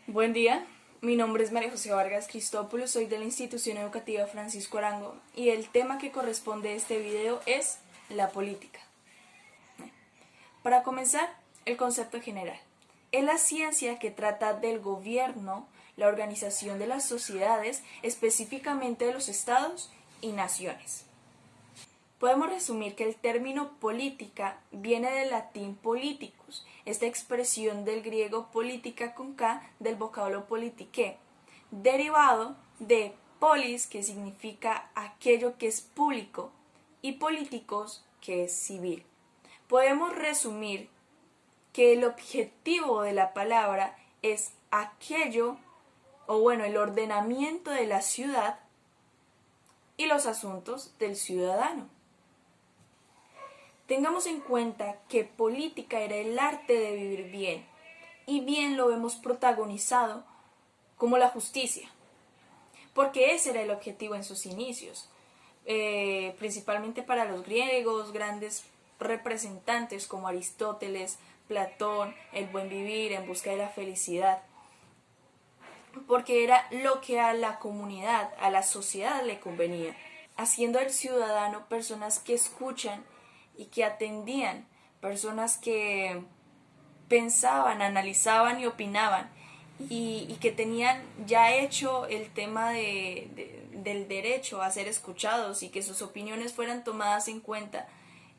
Buen día, mi nombre es María José Vargas Cristópulo, soy de la Institución Educativa Francisco Arango y el tema que corresponde a este video es la política. Para comenzar, el concepto general. Es la ciencia que trata del gobierno, la organización de las sociedades, específicamente de los estados y naciones. Podemos resumir que el término política viene del latín politicus, esta expresión del griego política con K del vocablo politiqué, derivado de polis, que significa aquello que es público, y políticos, que es civil. Podemos resumir que el objetivo de la palabra es aquello, el ordenamiento de la ciudad y los asuntos del ciudadano. Tengamos en cuenta que política era el arte de vivir bien, y bien lo vemos protagonizado como la justicia, porque ese era el objetivo en sus inicios, principalmente para los griegos, grandes representantes como Aristóteles, Platón, el buen vivir en busca de la felicidad, porque era lo que a la comunidad, a la sociedad le convenía, haciendo al ciudadano personas que escuchan y que atendían, personas que pensaban, analizaban y opinaban, y que tenían ya hecho el tema del derecho a ser escuchados y que sus opiniones fueran tomadas en cuenta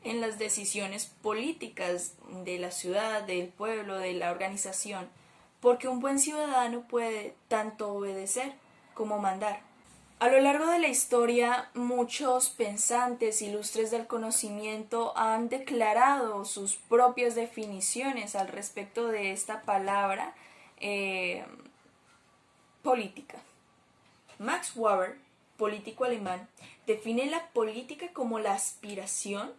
en las decisiones políticas de la ciudad, del pueblo, de la organización, porque un buen ciudadano puede tanto obedecer como mandar. A lo largo de la historia, muchos pensantes ilustres del conocimiento han declarado sus propias definiciones al respecto de esta palabra política. Max Weber, político alemán, define la política como la aspiración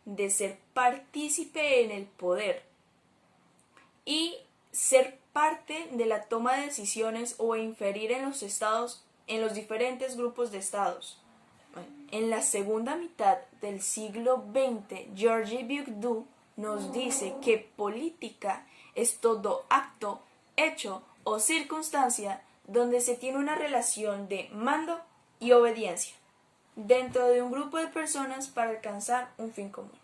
de ser partícipe en el poder y ser parte de la toma de decisiones o inferir en los estados, en los diferentes grupos de estados. En la segunda mitad del siglo XX, Georges Bourdieu nos dice que política es todo acto, hecho o circunstancia donde se tiene una relación de mando y obediencia dentro de un grupo de personas para alcanzar un fin común.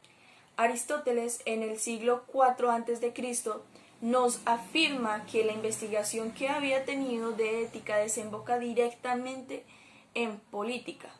Aristóteles, en el siglo IV a.C., nos afirma que la investigación que había tenido de ética desemboca directamente en política.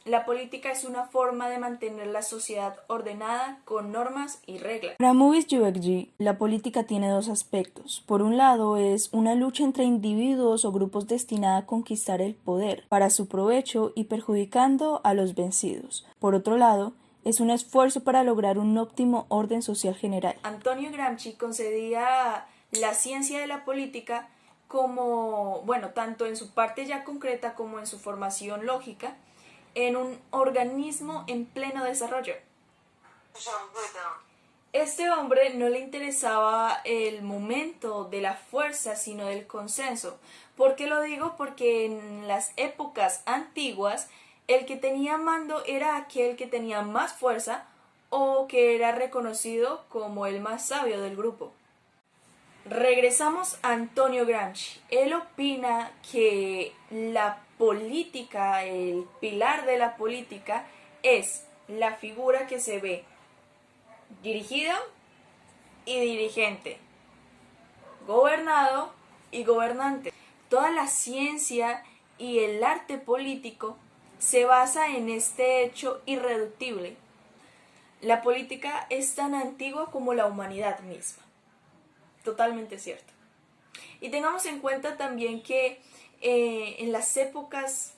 La política es una forma de mantener la sociedad ordenada con normas y reglas. Para Maurice Duverger, la política tiene dos aspectos. Por un lado, es una lucha entre individuos o grupos destinada a conquistar el poder para su provecho y perjudicando a los vencidos. Por otro lado, es un esfuerzo para lograr un óptimo orden social general. Antonio Gramsci concedía la ciencia de la política como, tanto en su parte ya concreta como en su formación lógica, en un organismo en pleno desarrollo. Este hombre no le interesaba el momento de la fuerza, sino del consenso. ¿Por qué lo digo? Porque en las épocas antiguas, el que tenía mando era aquel que tenía más fuerza o que era reconocido como el más sabio del grupo. Regresamos a Antonio Gramsci. Él opina que la política, el pilar de la política, es la figura que se ve dirigido y dirigente, gobernado y gobernante. Toda la ciencia y el arte político se basa en este hecho irreductible. La política es tan antigua como la humanidad misma. Totalmente cierto. Y tengamos en cuenta también que en las épocas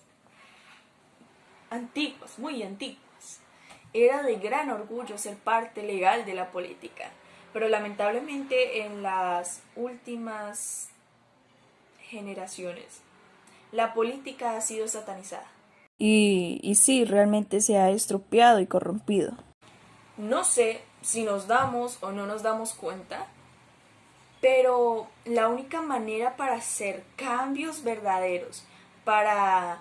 antiguas, muy antiguas, era de gran orgullo ser parte legal de la política, pero lamentablemente en las últimas generaciones la política ha sido satanizada. Y sí, realmente se ha estropeado y corrompido. No sé si nos damos o no nos damos cuenta, pero la única manera para hacer cambios verdaderos, para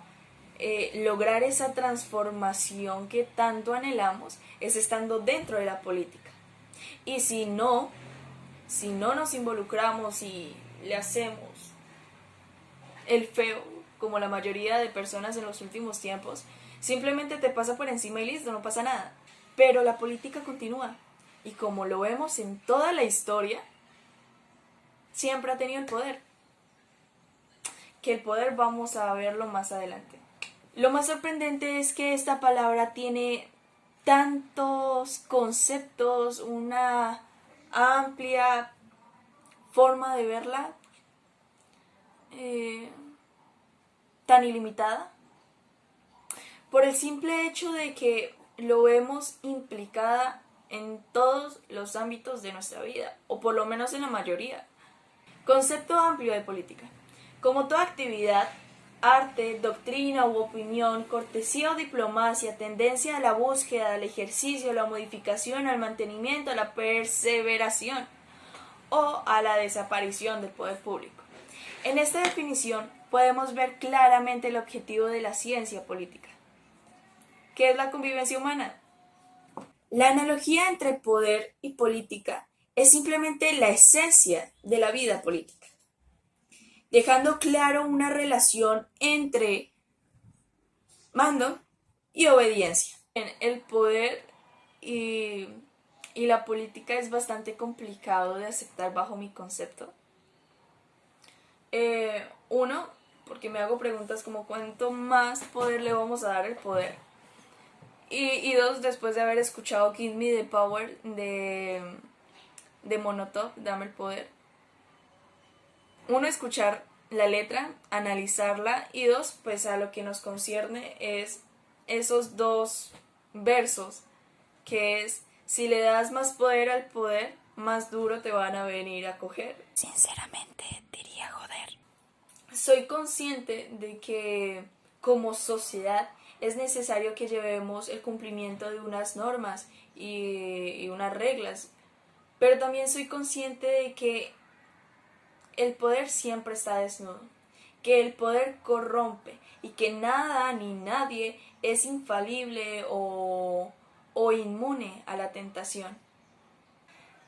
lograr esa transformación que tanto anhelamos, es estando dentro de la política. Y si no, si no nos involucramos y le hacemos el feo, como la mayoría de personas en los últimos tiempos, simplemente te pasa por encima y listo, no pasa nada. Pero la política continúa. Y como lo vemos en toda la historia, siempre ha tenido el poder. Que el poder vamos a verlo más adelante. Lo más sorprendente es que esta palabra tiene tantos conceptos, una amplia forma de verla, tan ilimitada, por el simple hecho de que lo vemos implicada en todos los ámbitos de nuestra vida, o por lo menos en la mayoría. Concepto amplio de política. Como toda actividad, arte, doctrina u opinión, cortesía o diplomacia, tendencia a la búsqueda, al ejercicio, a la modificación, al mantenimiento, a la perseveración o a la desaparición del poder público. En esta definición podemos ver claramente el objetivo de la ciencia política. ¿Qué es la convivencia humana? La analogía entre poder y política es simplemente la esencia de la vida política, dejando claro una relación entre mando y obediencia. El poder y la política es bastante complicado de aceptar bajo mi concepto. Uno, porque me hago preguntas como cuánto más poder le vamos a dar al poder. Y dos, después de haber escuchado Give Me the Power de Monotov, Dame el Poder. Uno, escuchar la letra, analizarla, y dos, pues a lo que nos concierne es esos dos versos, que es: si le das más poder al poder, más duro te van a venir a coger. Sinceramente, diría joder. Soy consciente de que como sociedad es necesario que llevemos el cumplimiento de unas normas y unas reglas, pero también soy consciente de que el poder siempre está desnudo, que el poder corrompe y que nada ni nadie es infalible o inmune a la tentación.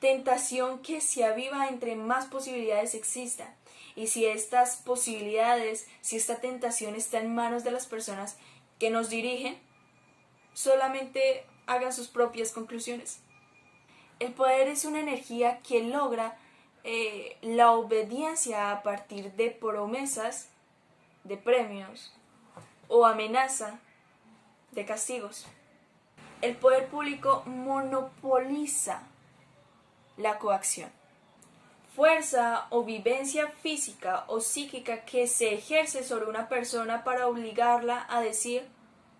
Tentación que se aviva entre más posibilidades existan. Y si estas posibilidades, si esta tentación está en manos de las personas que nos dirigen, solamente hagan sus propias conclusiones. El poder es una energía que logra la obediencia a partir de promesas, de premios o amenaza de castigos. El poder público monopoliza la coacción, fuerza o vivencia física o psíquica que se ejerce sobre una persona para obligarla a decir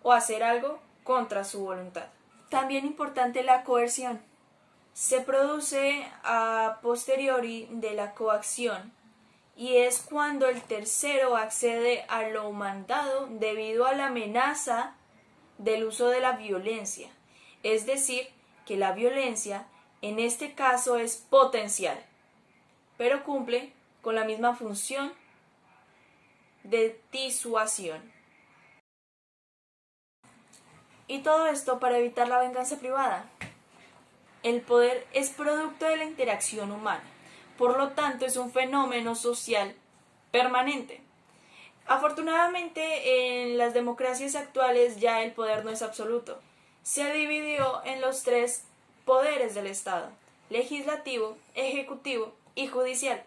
o hacer algo contra su voluntad. También importante la coerción. Se produce a posteriori de la coacción y es cuando el tercero accede a lo mandado debido a la amenaza del uso de la violencia. Es decir, que la violencia en este caso es potencial, pero cumple con la misma función de disuasión. Y todo esto para evitar la venganza privada. El poder es producto de la interacción humana, por lo tanto es un fenómeno social permanente. Afortunadamente, en las democracias actuales ya el poder no es absoluto. Se dividió en los tres poderes del Estado: legislativo, ejecutivo y judicial.